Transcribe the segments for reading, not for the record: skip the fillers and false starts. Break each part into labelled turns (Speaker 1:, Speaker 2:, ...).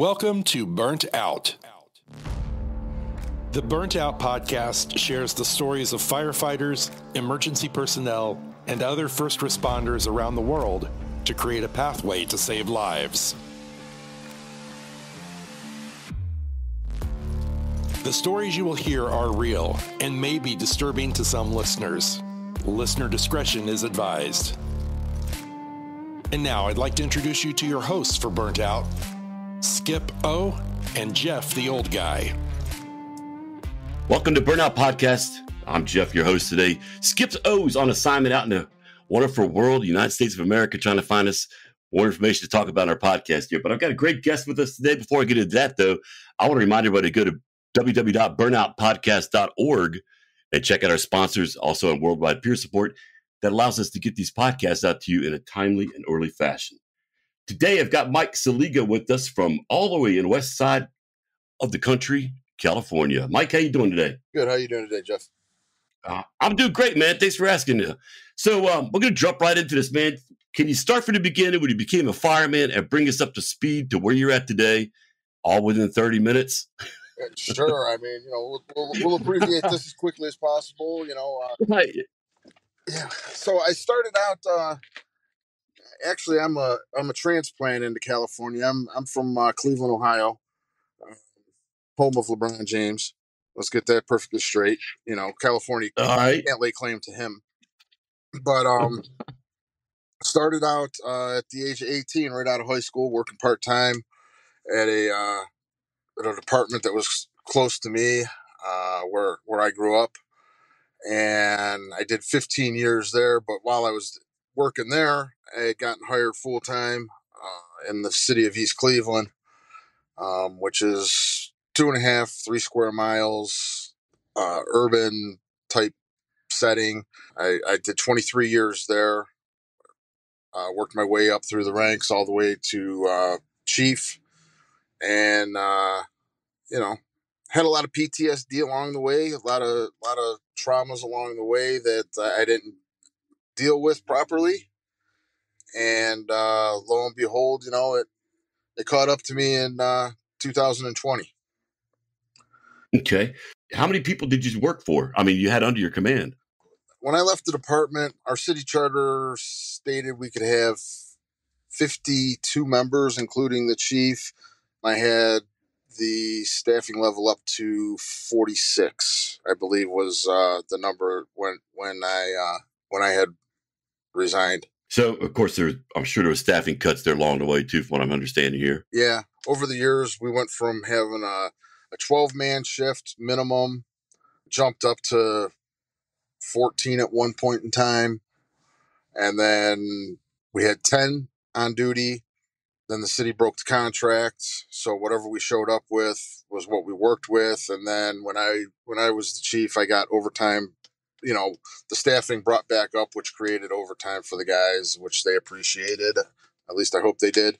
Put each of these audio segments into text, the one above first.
Speaker 1: Welcome to Burnt Out. The Burnt Out podcast shares the stories of firefighters, emergency personnel, and other first responders around the world to create a pathway to save lives. The stories you will hear are real and may be disturbing to some listeners. Listener discretion is advised. And now I'd like to introduce you to your hosts for Burnt Out, Skip O and Jeff the Old Guy.
Speaker 2: Welcome to Burnout Podcast. I'm Jeff, your host today. Skip's O's on assignment out in the wonderful world, United States of America, trying to find us more information to talk about in our podcast here. But I've got a great guest with us today. Before I get into that, though, I want to remind everybody to go to www.burnoutpodcast.org and check out our sponsors, also on worldwide peer support that allows us to get these podcasts out to you in a timely and orderly fashion. Today, I've got Mike Saliga with us from all the way in the west side of the country, California. Mike, how you doing today?
Speaker 3: Good. How you doing today, Jeff?
Speaker 2: I'm doing great, man. Thanks for asking. So we're going to jump right into this, man. Can you start from the beginning when you became a fireman and bring us up to speed to where you're at today, all within 30 minutes?
Speaker 3: Sure. I mean, we'll abbreviate this as quickly as possible.
Speaker 2: Right.
Speaker 3: Yeah. So I started out. Actually, I'm a transplant into California. I'm from Cleveland, Ohio, home of LeBron James. Let's get that perfectly straight. California can't lay claim to him. But started out at the age of 18, right out of high school, working part time at a department that was close to me, where I grew up, and I did 15 years there. But while I was working there, I had gotten hired full time in the city of East Cleveland, which is 2.5, 3 square miles, urban type setting. I did 23 years there, worked my way up through the ranks all the way to chief, and had a lot of PTSD along the way, a lot of traumas along the way that I didn't deal with properly. And lo and behold, it caught up to me in 2020.
Speaker 2: Okay. How many people did you work for? I mean, you had under your command.
Speaker 3: When I left the department, our city charter stated we could have 52 members, including the chief. I had the staffing level up to 46, I believe, was the number when I had resigned.
Speaker 2: So, of course, I'm sure there were staffing cuts there along the way, too, from what I'm understanding here.
Speaker 3: Yeah. Over the years, we went from having a 12-man shift minimum, jumped up to 14 at one point in time. And then we had 10 on duty. Then the city broke the contract. So whatever we showed up with was what we worked with. And then when I was the chief, I got overtime. The staffing brought back up, which created overtime for the guys, which they appreciated. At least I hope they did.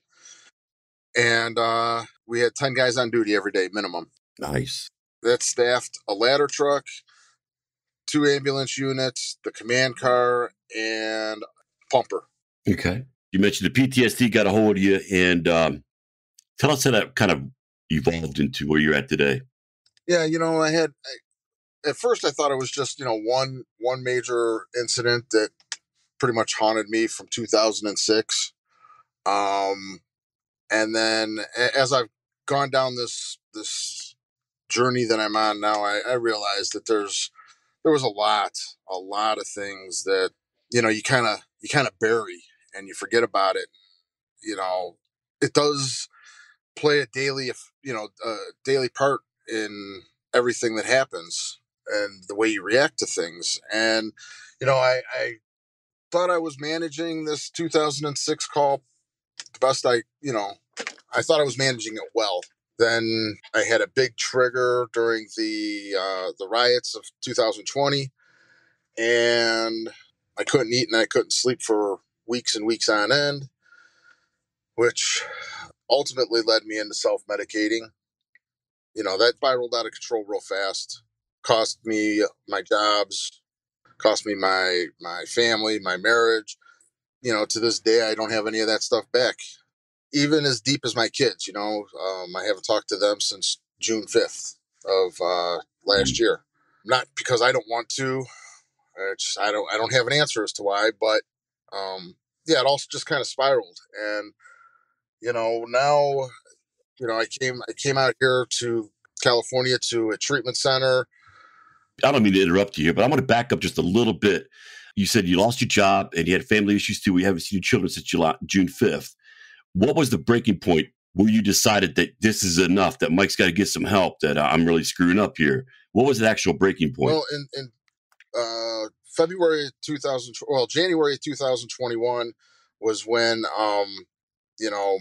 Speaker 3: And we had 10 guys on duty every day, minimum.
Speaker 2: Nice.
Speaker 3: That staffed a ladder truck, 2 ambulance units, the command car, and pumper.
Speaker 2: Okay. You mentioned the PTSD got a hold of you, and tell us how that kind of evolved into where you're at today.
Speaker 3: Yeah, at first I thought it was just, one major incident that pretty much haunted me from 2006. And then as I've gone down this journey that I'm on now, I realized that there was a lot of things that, you kind of bury and you forget about it. It does play a daily part in everything that happens and the way you react to things. And, I thought I was managing this 2006 call the best I thought I was managing it well. Then I had a big trigger during the riots of 2020, and I couldn't eat and I couldn't sleep for weeks and weeks on end, which ultimately led me into self-medicating. That spiraled out of control real fast. Cost me my jobs, cost me my family, my marriage. To this day, I don't have any of that stuff back. even as deep as my kids. I haven't talked to them since June 5th of last year. Not because I don't want to. I don't have an answer as to why, but yeah, it also just kind of spiraled. And now I came out here to California to a treatment center.
Speaker 2: I don't mean to interrupt you here, but I want to back up just a little bit. You said you lost your job and you had family issues too. We haven't seen your children since June 5th. What was the breaking point where you decided that this is enough, that Mike's got to get some help, that I'm really screwing up here? What was the actual breaking point?
Speaker 3: Well, in January 2021 was when,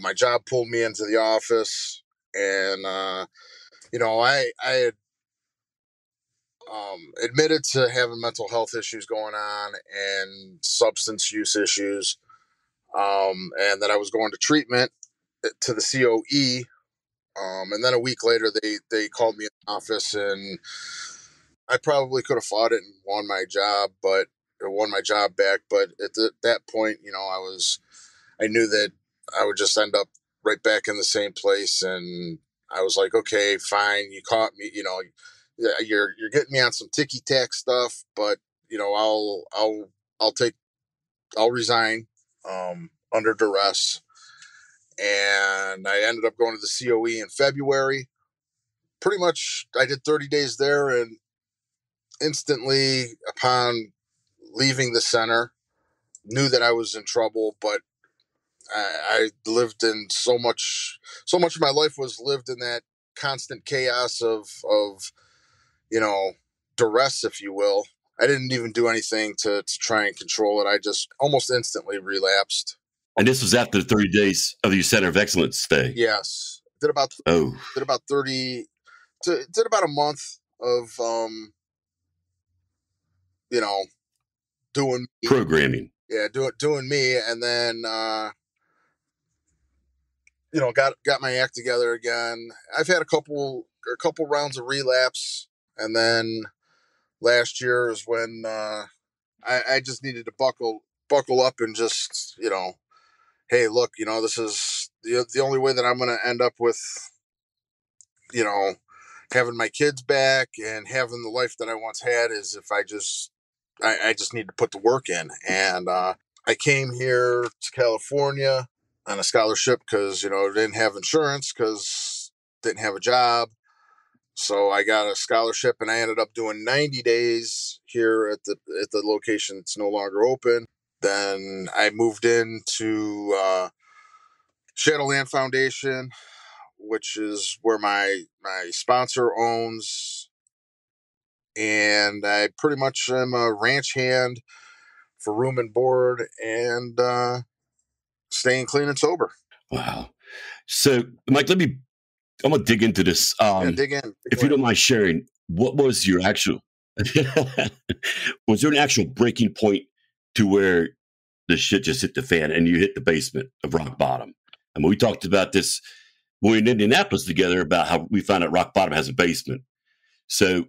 Speaker 3: my job pulled me into the office, and, I had admitted to having mental health issues going on and substance use issues, and that I was going to treatment to the COE. And then a week later, they called me in the office, and I probably could have fought it and won my job, won my job back. But at that point, I knew that I would just end up right back in the same place. And I was like, okay, fine. You caught me, you're getting me on some ticky tack stuff, but I'll resign, under duress. And I ended up going to the COE in February. Pretty much I did 30 days there, and instantly upon leaving the center, knew that I was in trouble. But I lived in so much of my life was lived in that constant chaos of duress, if you will. I didn't even do anything to try and control it. I just almost instantly relapsed.
Speaker 2: And this was after the 30 days of your Center of Excellence stay?
Speaker 3: Yes. Did about 30, did about a month of, doing
Speaker 2: programming.
Speaker 3: Yeah, doing me. And then, got my act together again. I've had a couple rounds of relapse. And then last year is when, I just needed to buckle up and just, hey, look, this is the only way that I'm going to end up with, having my kids back and having the life that I once had is if I just need to put the work in. And I came here to California on a scholarship because, didn't have insurance because didn't have a job. So I got a scholarship, and I ended up doing 90 days here at the location that's no longer open. Then I moved into Shadowland Foundation, which is where my sponsor owns, and I pretty much am a ranch hand for room and board and staying clean and sober.
Speaker 2: Wow. So, Mike, I'm going to dig into this.
Speaker 3: Dig in.
Speaker 2: If you don't mind sharing, what was your actual, was there an actual breaking point to where the shit just hit the fan and you hit the basement of rock bottom? I mean, we talked about this when we were in Indianapolis together about how we found out rock bottom has a basement. So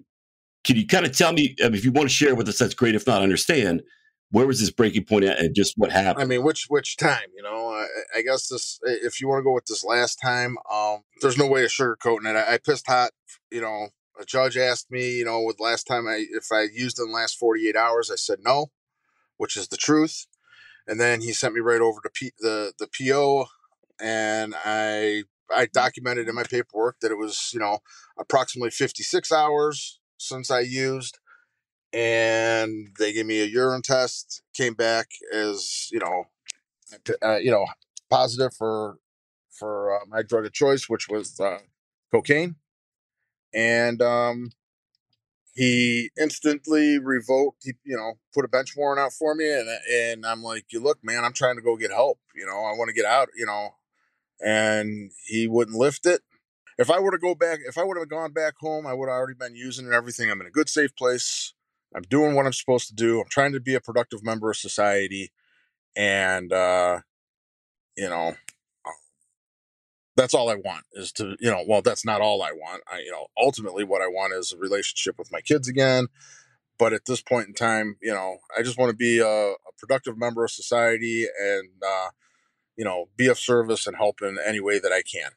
Speaker 2: can you kind of tell me, if you want to share with us, that's great. If not, understand, where was this breaking point at and just what happened?
Speaker 3: I mean, which time, I guess this, if you want to go with this last time, there's no way of sugarcoating it. I pissed hot, a judge asked me, with last time if I used in the last 48 hours, I said no, which is the truth. And then he sent me right over to the PO, and I documented in my paperwork that it was, approximately 56 hours since I used. And they gave me a urine test, came back as, positive for my drug of choice, which was cocaine. And he instantly revoked, put a bench warrant out for me. And I'm like, you look, man, I'm trying to go get help. I want to get out, and he wouldn't lift it. If I would have gone back home, I would have already been using and everything. I'm in a good, safe place. I'm doing what I'm supposed to do. I'm trying to be a productive member of society. And, that's all I want is to, well, that's not all I want. Ultimately what I want is a relationship with my kids again. But at this point in time, I just want to be a productive member of society and, be of service and help in any way that I can.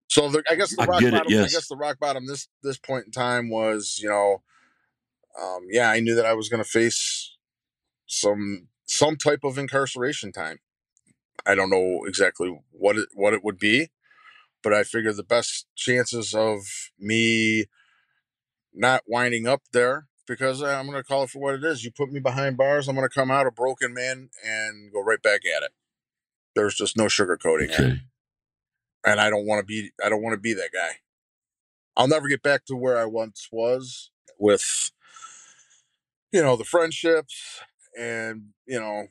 Speaker 3: So I guess the
Speaker 2: I
Speaker 3: rock
Speaker 2: get it.
Speaker 3: bottom. I
Speaker 2: Yes.
Speaker 3: guess the rock bottom this point in time was, I knew that I was going to face some type of incarceration time. I don't know exactly what it would be, but I figured the best chances of me not winding up there, because I'm going to call it for what it is. You put me behind bars, I'm going to come out a broken man and go right back at it. There's just no sugarcoating it, and I don't want to be. I don't want to be that guy. I'll never get back to where I once was with, the friendships and, and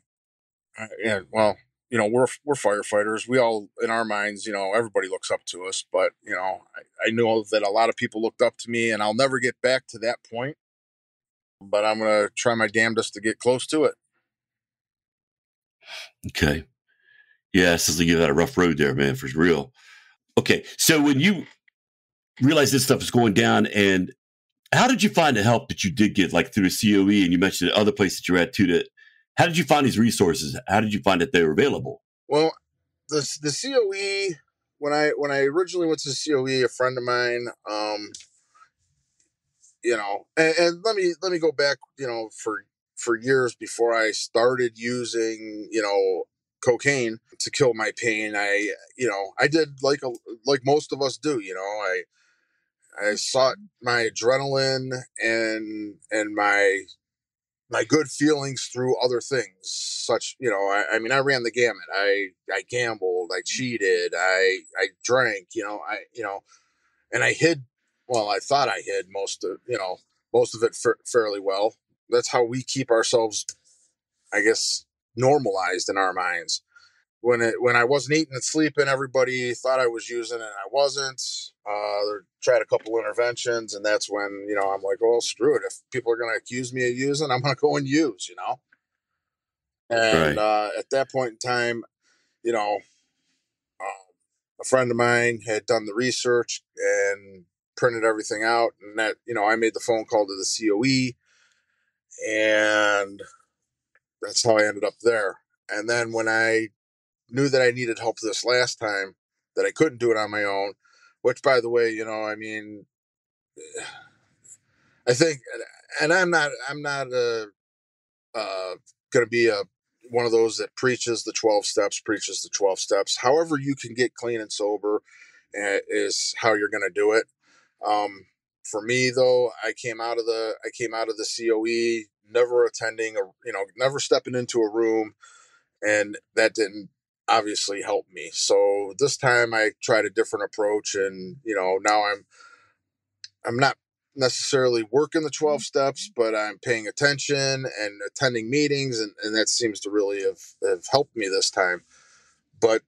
Speaker 3: well, we're firefighters. We all, in our minds, everybody looks up to us, but, I know that a lot of people looked up to me, and I'll never get back to that point, but I'm going to try my damnedest to get close to it.
Speaker 2: Okay. Yeah, it sounds like you've had a rough road there, man, for real. Okay. So when you realize this stuff is going down, and how did you find the help that you did get, like through the COE? And you mentioned other places that you're at too. How did you find these resources? How did you find that they were available?
Speaker 3: Well, the COE, when I originally went to the COE, a friend of mine, and let me go back, for years before I started using, cocaine to kill my pain. I did like most of us do. I sought my adrenaline and my good feelings through other things, such, I mean, I ran the gamut. I gambled, I cheated, I drank, and I hid. Well, I thought I hid most of it fairly well. That's how we keep ourselves, I guess, normalized in our minds. When I wasn't eating and sleeping, everybody thought I was using, and I wasn't. Tried a couple interventions, and that's when, I'm like, well, screw it. If people are going to accuse me of using, I'm going to go and use. And
Speaker 2: Right.
Speaker 3: at that point in time, you know, a friend of mine had done the research and printed everything out, and that, I made the phone call to the COE, and that's how I ended up there. And then when I knew that I needed help this last time, that I couldn't do it on my own, which, by the way, I mean, I think, and I'm not going to be one of those that preaches the 12 steps, However you can get clean and sober is how you're going to do it. For me though, I came out of the COE, never attending never stepping into a room, and that didn't obviously help me. So this time I tried a different approach, and now I'm not necessarily working the 12 steps, but I'm paying attention and attending meetings, and that seems to really have helped me this time. But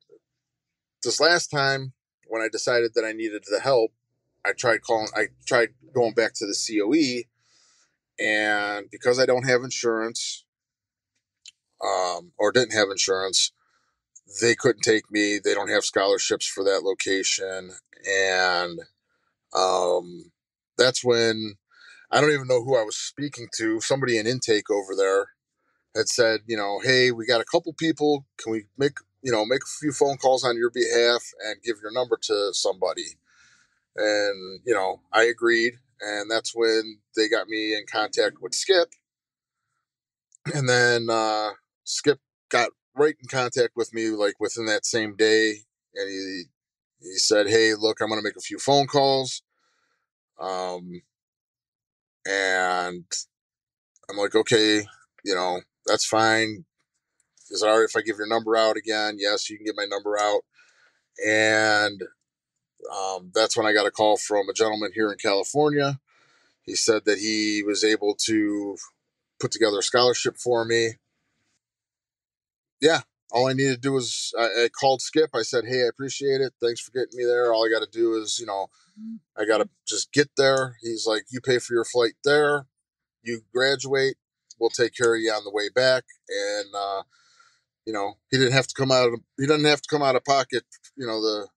Speaker 3: this last time, when I decided that I needed the help, I tried going back to the COE, and because I don't have insurance, or didn't have insurance, they couldn't take me. They don't have scholarships for that location. And that's when, I don't even know who I was speaking to. Somebody in intake over there had said, hey, we got a couple people. Can we make a few phone calls on your behalf and give your number to somebody? And, I agreed. And that's when they got me in contact with Skip. And then Skip got right in contact with me, like within that same day. And he said, hey, look, I'm going to make a few phone calls. And I'm like, okay, that's fine. Is it all right if I give your number out again? Yes, you can get my number out. And that's when I got a call from a gentleman here in California. He said that he was able to put together a scholarship for me. Yeah, all I needed to do was I called Skip. I said, hey, I appreciate it. Thanks for getting me there. All I got to do is, I got to just get there. He's like, you pay for your flight there. You graduate. We'll take care of you on the way back. And, he didn't have to come out of, he doesn't have to come out of pocket. The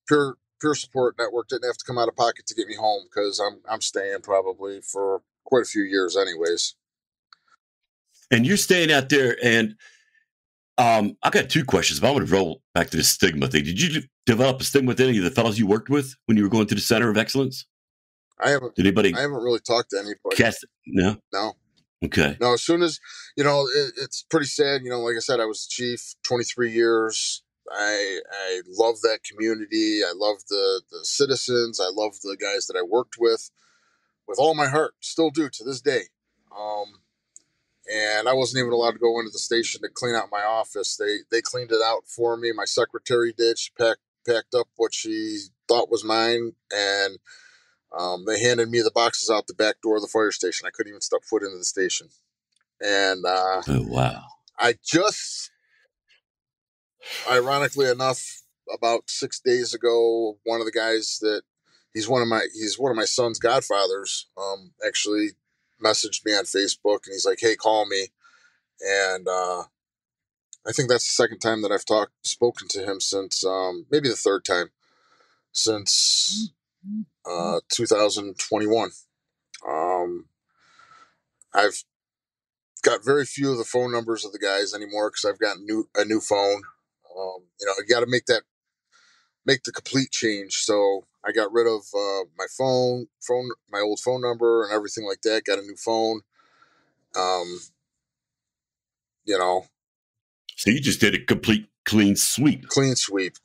Speaker 3: peer support network didn't have to come out of pocket to get me home, because I'm staying probably for quite a few years anyways.
Speaker 2: And you're staying out there, and I got two questions, but I want to roll back to the stigma thing. Did you develop a stigma with any of the fellows you worked with when you were going to the Center of Excellence?
Speaker 3: I haven't.
Speaker 2: Did anybody
Speaker 3: I haven't really talked to anybody.
Speaker 2: cast? No.
Speaker 3: No.
Speaker 2: Okay.
Speaker 3: No. As soon as it's pretty sad. Like I said, I was the chief 23 years. I love that community. I love the citizens. I love the guys that I worked with all my heart. Still do to this day. And I wasn't even allowed to go into the station to clean out my office. They cleaned it out for me. My secretary did. She packed up what she thought was mine, and they handed me the boxes out the back door of the fire station. I couldn't even step foot into the station. And
Speaker 2: Oh, wow.
Speaker 3: I just, ironically enough, about 6 days ago, one of the guys that he's one of my son's godfathers, actually messaged me on Facebook, and he's like, "Hey, call me." And I think that's the second time that I've spoken to him since, maybe the third time since 2021. I've got very few of the phone numbers of the guys anymore because I've got a new phone. You got to make the complete change. So I got rid of my old phone number and everything like that. Got a new phone. Um, you know,
Speaker 2: So you just did a complete clean sweep.
Speaker 3: clean sweep.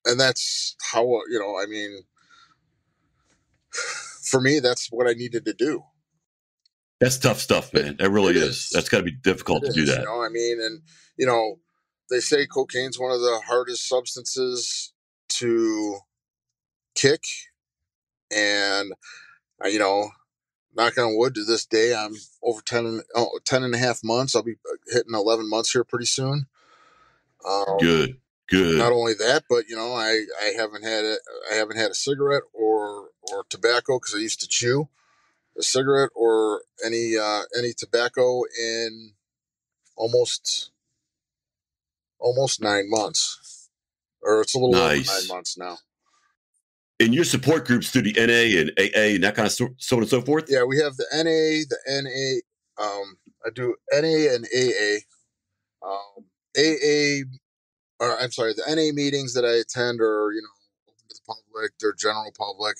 Speaker 3: And that's how, I mean, for me, that's what I needed to do.
Speaker 2: That's tough stuff, man. That really is. That's got to be difficult to do that.
Speaker 3: I mean, and, they say cocaine's one of the hardest substances to kick. And, knock on wood, to this day, I'm over 10 and a half months. I'll be hitting 11 months here pretty soon.
Speaker 2: Good.
Speaker 3: Not only that, but I haven't had a cigarette or tobacco, because I used to chew a cigarette or any tobacco in almost 9 months, or it's a little over 9 months now.
Speaker 2: In your support groups through the NA and AA and that kind of so on and so forth?
Speaker 3: Yeah, we have the NA. I do NA and AA. I'm sorry, the NA meetings that I attend are, open to the public. They're general public.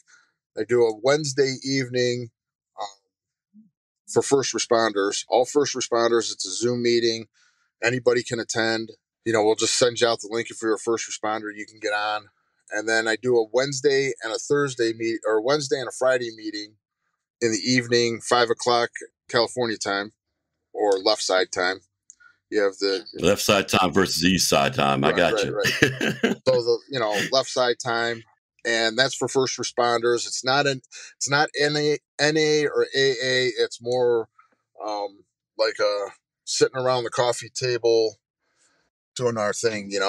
Speaker 3: I do a Wednesday evening for first responders. All first responders, it's a Zoom meeting. Anybody can attend. We'll just send you out the link. If you're a first responder, you can get on. And then I do a Wednesday and a Thursday or Wednesday and a Friday meeting in the evening, 5:00 California time, or left side time. You have the
Speaker 2: left side time versus east side time. I got you.
Speaker 3: Right. So the left side time, and that's for first responders. It's not NA or AA. It's more like sitting around the coffee table doing our thing. A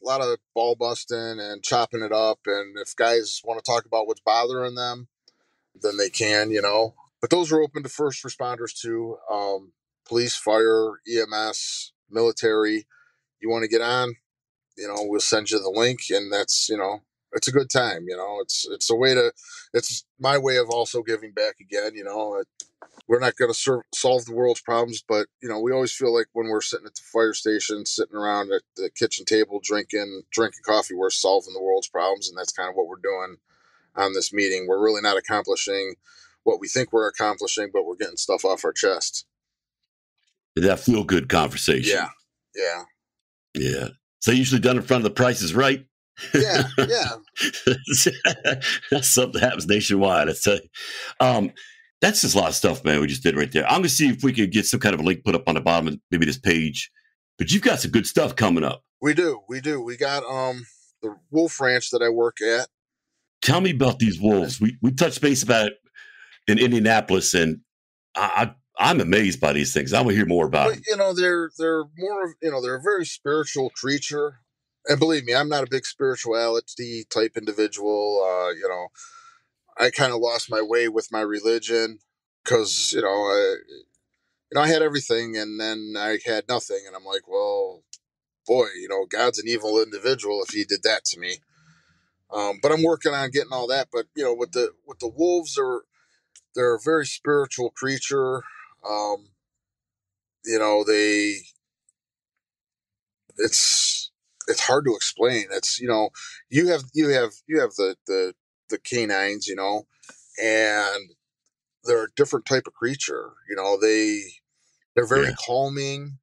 Speaker 3: lot of ball busting and chopping it up. And if guys want to talk about what's bothering them, then they can. But those are open to first responders too. Police, fire, EMS, military. You want to get on, we'll send you the link, and that's, it's a good time. It's my way of also giving back again. We're not going to solve the world's problems, but we always feel like when we're sitting at the fire station, sitting around at the kitchen table, drinking coffee, we're solving the world's problems. And that's kind of what we're doing on this meeting. We're really not accomplishing what we think we're accomplishing, but we're getting stuff off our chest.
Speaker 2: That feel good conversation.
Speaker 3: Yeah.
Speaker 2: So usually done in front of The Price is Right.
Speaker 3: Yeah.
Speaker 2: That's something that happens nationwide. That's just a lot of stuff, man. We just did right there. I'm gonna see if we can get some kind of a link put up on the bottom of maybe this page. But you've got some good stuff coming up.
Speaker 3: We do. We got the wolf ranch that I work at.
Speaker 2: Tell me about these wolves. We touched base about it in Indianapolis, and I'm amazed by these things. I want to hear more about them.
Speaker 3: They're more of, they're a very spiritual creature. And believe me, I'm not a big spirituality type individual. I kind of lost my way with my religion because, I had everything and then I had nothing. And I'm like, well, boy, God's an evil individual if he did that to me. But I'm working on getting all that. But, with the wolves, they're a very spiritual creature. they it's hard to explain. It's you have the canines, and they're a different type of creature. They're very
Speaker 2: Yeah.
Speaker 3: calming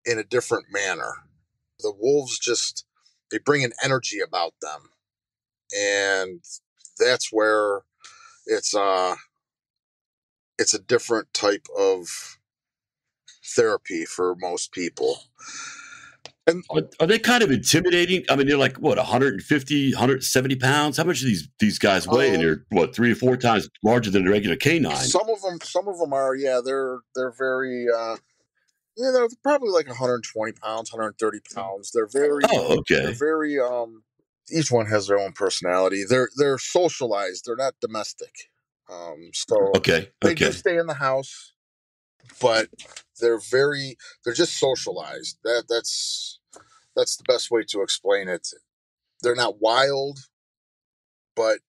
Speaker 3: in a different manner. The wolves they bring an energy about them, and that's where it's it's a different type of therapy for most people. And
Speaker 2: Are they kind of intimidating? I mean, they're like, what, 150, 170 pounds? How much do these guys weigh? And they're, what, 3 or 4 times larger than a regular canine?
Speaker 3: some of them are, yeah, they're very yeah, they're probably like 120 pounds, 130 pounds.
Speaker 2: Oh,
Speaker 3: They're
Speaker 2: okay.
Speaker 3: very each one has their own personality. They're socialized. They're not domestic. So
Speaker 2: Okay.
Speaker 3: they do
Speaker 2: Okay.
Speaker 3: stay in the house, but they're just socialized. That's the best way to explain it. They're not wild, but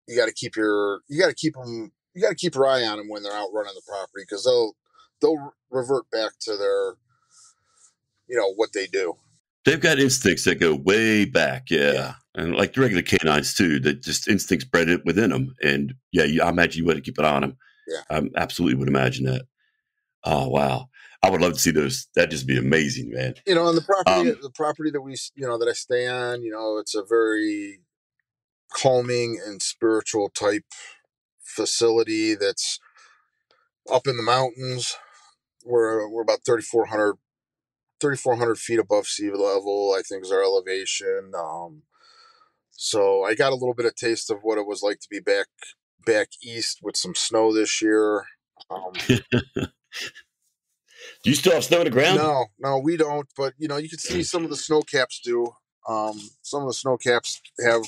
Speaker 3: you got to keep your eye on them when they're out running the property, because they'll revert back to their what they do.
Speaker 2: They've got instincts that go way back.
Speaker 3: Yeah,
Speaker 2: Yeah. And like the regular canines, too, that just instincts bred it within them. And yeah, I imagine you would keep an eye on them.
Speaker 3: yeah.
Speaker 2: I absolutely would imagine that. Oh, wow. I would love to see those. That'd just be amazing, man.
Speaker 3: And
Speaker 2: Um,
Speaker 3: the property that that I stay on, it's a very calming and spiritual type facility that's up in the mountains. We're about 3,400 feet above sea level, I think, is our elevation. So I got a little bit of taste of what it was like to be back east with some snow this year.
Speaker 2: do you still have snow on the ground?
Speaker 3: No, we don't. But you can see some of the snow caps do. Some of the snow caps have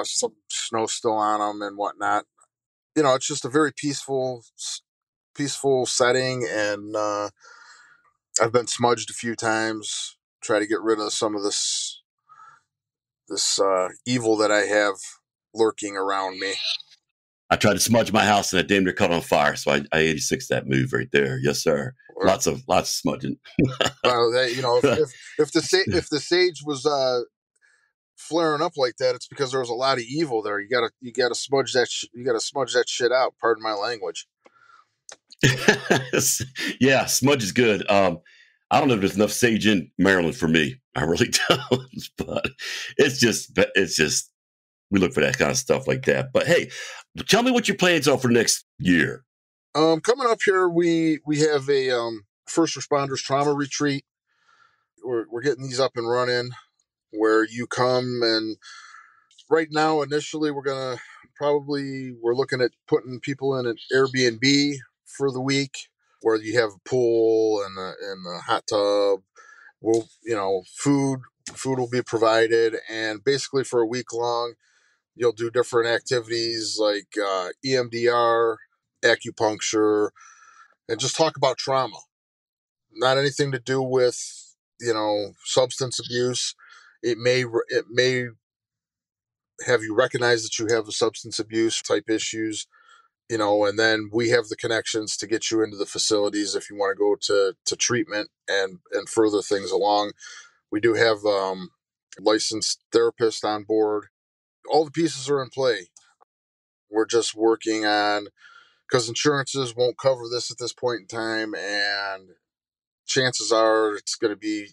Speaker 3: some snow still on them and whatnot. It's just a very peaceful setting, and I've been smudged a few times. Try to get rid of some of this evil that I have lurking around me.
Speaker 2: I tried to smudge my house and I damn near caught on fire. So I 86 that move right there. Yes, sir.
Speaker 3: Or,
Speaker 2: Lots of smudging.
Speaker 3: if the sage was flaring up like that, it's because there was a lot of evil there. You gotta smudge that shit out. Pardon my language.
Speaker 2: Yeah, smudge is good. I don't know if there's enough sage in Maryland for me. I really don't. But it's just we look for that kind of stuff like that. But hey, tell me what your plans are for next year.
Speaker 3: Coming up here, we have a first responders trauma retreat. We're getting these up and running, where you come, and right now, initially, we're looking at putting people in an Airbnb for the week, where you have a pool and a hot tub. Food will be provided, and basically for a week long, you'll do different activities like EMDR, acupuncture, and just talk about trauma. Not anything to do with substance abuse. It may have you recognize that you have a substance abuse type issues, and then we have the connections to get you into the facilities if you want to go to treatment and further things along. We do have licensed therapists on board. All the pieces are in play. We're just working on, because insurances won't cover this at this point in time, and chances are it's going to be,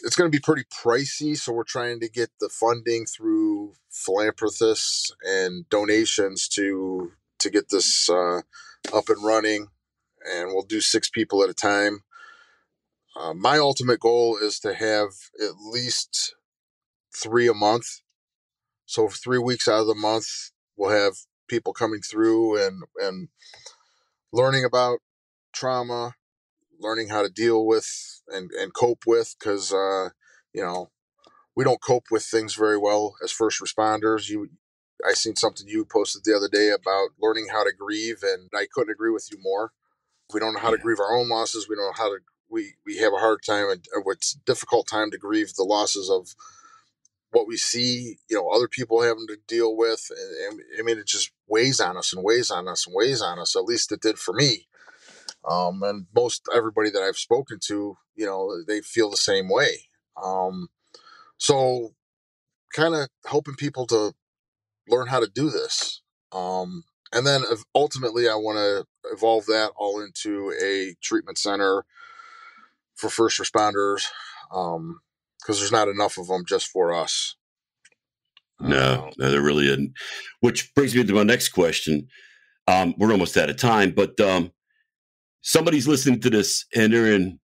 Speaker 3: it's going to be pretty pricey. So we're trying to get the funding through philanthropists and donations to get this up and running. And we'll do 6 people at a time. My ultimate goal is to have at least 3 a month. So for 3 weeks out of the month, we'll have people coming through and learning about trauma, learning how to deal with and cope with, because we don't cope with things very well as first responders. I seen something you posted the other day about learning how to grieve, and I couldn't agree with you more. We don't know how to
Speaker 2: Yeah.
Speaker 3: grieve our own losses. We don't know how to. We have a hard time, and it's a difficult time to grieve the losses of what we see, other people having to deal with. And I mean, weighs on us and weighs on us and weighs on us. At least it did for me. And most everybody that I've spoken to, they feel the same way. So kind of helping people to learn how to do this. And then ultimately I want to evolve that all into a treatment center for first responders. Because there's not enough of them just for us.
Speaker 2: No, there really isn't. Which brings me to my next question. We're almost out of time, but somebody's listening to this and they're in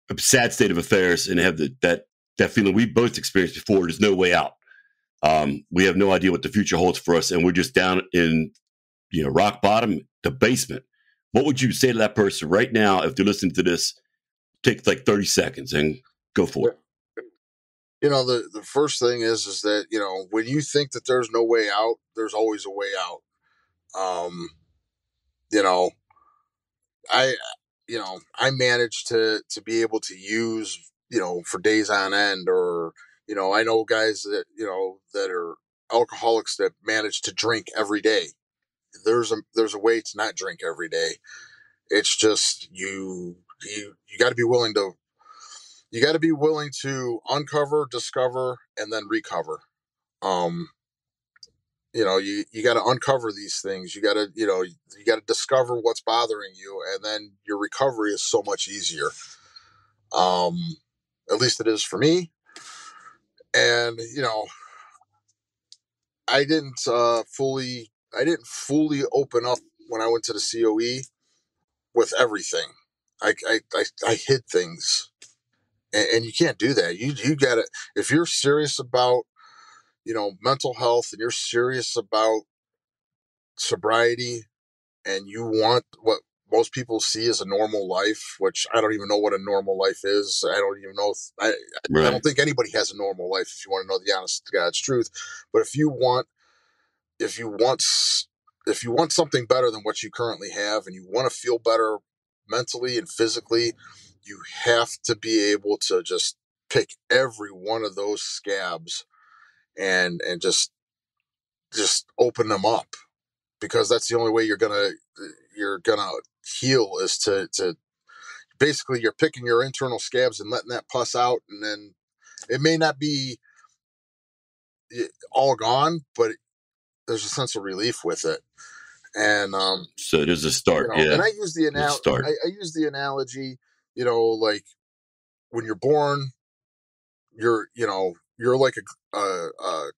Speaker 2: a sad state of affairs and have that feeling we both experienced before. There's no way out. We have no idea what the future holds for us, and we're just down in rock bottom, the basement. What would you say to that person right now if they're listening to this? Take like 30 seconds and go for it.
Speaker 3: The first thing is that, when you think that there's no way out, there's always a way out. I managed to be able to use, for days on end, or, I know guys that, that are alcoholics that manage to drink every day. There's a way to not drink every day. It's just, you got to be willing to, uncover, discover, and then recover. You got to uncover these things. You got to discover what's bothering you, and then your recovery is so much easier. At least it is for me. And, I didn't fully open up when I went to the COE with everything. I hid things, and you can't do that. You gotta, if you're serious about, mental health, and you're serious about sobriety, and you want what most people see as a normal life, which I don't even know what a normal life is. I don't even know. I don't think anybody has a normal life, if you want to know the honest to God's truth. But if you want something better than what you currently have, and you want to feel better mentally and physically, you have to be able to just pick every one of those scabs and just open them up, because that's the only way you're gonna heal, is to basically, you're picking your internal scabs and letting that pus out, and then it may not be all gone, but there's a sense of relief with it. And
Speaker 2: so there's a start.
Speaker 3: And I use the analogy, like when you're born, you're like a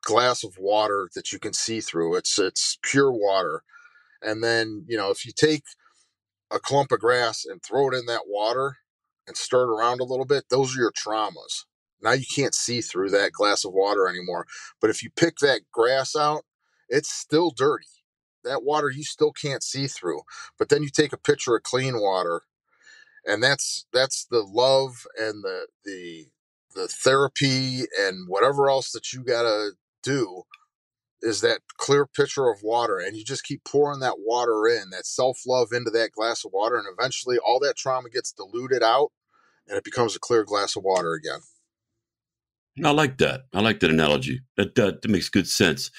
Speaker 3: glass of water that you can see through. It's pure water. And then, if you take a clump of grass and throw it in that water and stir it around a little bit, those are your traumas. Now you can't see through that glass of water anymore. But if you pick that grass out, it's still dirty. That water you still can't see through. But then you take a pitcher of clean water, and that's the love and the therapy and whatever else that you gotta do, is that clear pitcher of water, and you just keep pouring that water in, that self-love into that glass of water, and eventually all that trauma gets diluted out, and it becomes a clear glass of water again.
Speaker 2: I like that. I like that analogy. That makes good sense.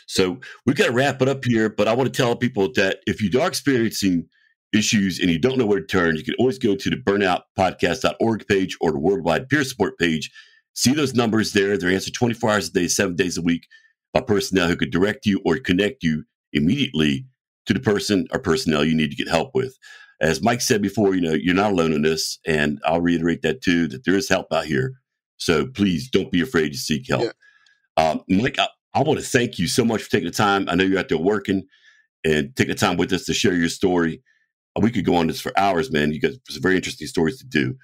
Speaker 2: So we've got to wrap it up here, but I want to tell people that if you are experiencing issues and you don't know where to turn, you can always go to the burnoutpodcast.org page or the worldwide peer support page. See those numbers there. They're answered 24 hours a day, 7 days a week by personnel who could direct you or connect you immediately to the person or personnel you need to get help with. As Mike said before, you're not alone in this, and I'll reiterate that too, that there is help out here. So please don't be afraid to seek help. Yeah. Mike, I want to thank you so much for taking the time. I know you're out there working and taking the time with us to share your story. We could go on this for hours, man. You got some very interesting stories to do.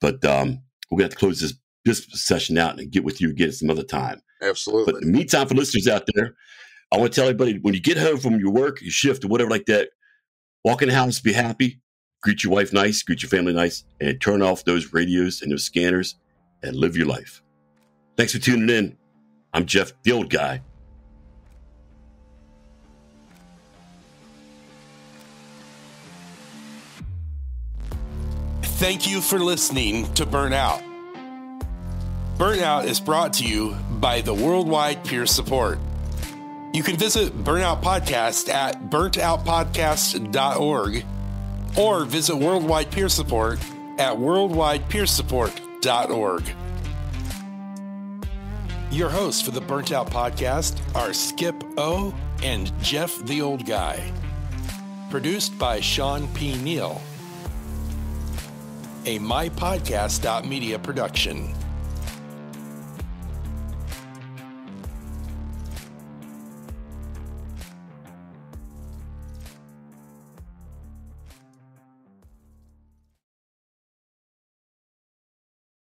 Speaker 2: But we're going to have to close this session out and get with you again some other time.
Speaker 3: Absolutely.
Speaker 2: But in the meantime, for listeners out there, I want to tell everybody, when you get home from your work, your shift, or whatever like that, walk in the house, be happy, greet your wife nice, greet your family nice, and turn off those radios and those scanners and live your life. Thanks for tuning in. I'm Jeff, the old guy.
Speaker 1: Thank you for listening to Burnout. Burnout is brought to you by the Worldwide Peer Support. You can visit Burnout Podcast at burntoutpodcast.org or visit Worldwide Peer Support at worldwidepeersupport.org. Your hosts for the Burnt Out Podcast are Skip O and Jeff the Old Guy. Produced by Sean P. Neal. A MyPodcast.media production.